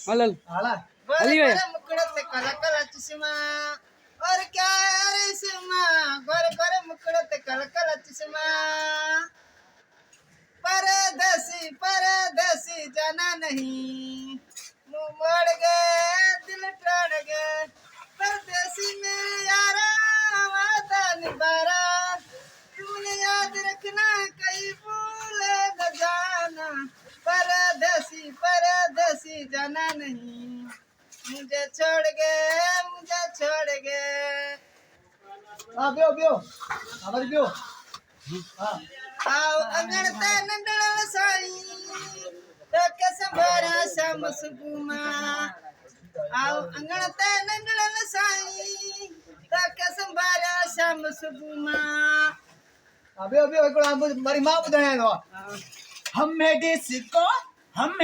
हलल अली भाई मुकुड़ ते काला काला चश्मा और क्या रेशमा गोरे गोरे मुकुड़ ते काला काला चश्मा परदेसी परदेसी जाना नहीं मुंह मोड़ गए दिल टूट गए परदेसी में यारा वादा निभारा तुमने याद रखना कहीं भूले न जाना परदेसी परदेसी जाना नहीं मुझे छोड़ गए हाँ बियो आवाज बियो हाँ आओ अंगण ते नंदन साई तो के संभारा शाम सुगुमा आओ अंगण ते नंदन साई तो के संभारा शाम सुगुमा अबे एक मारी मां बुधाया हम डिस्को हम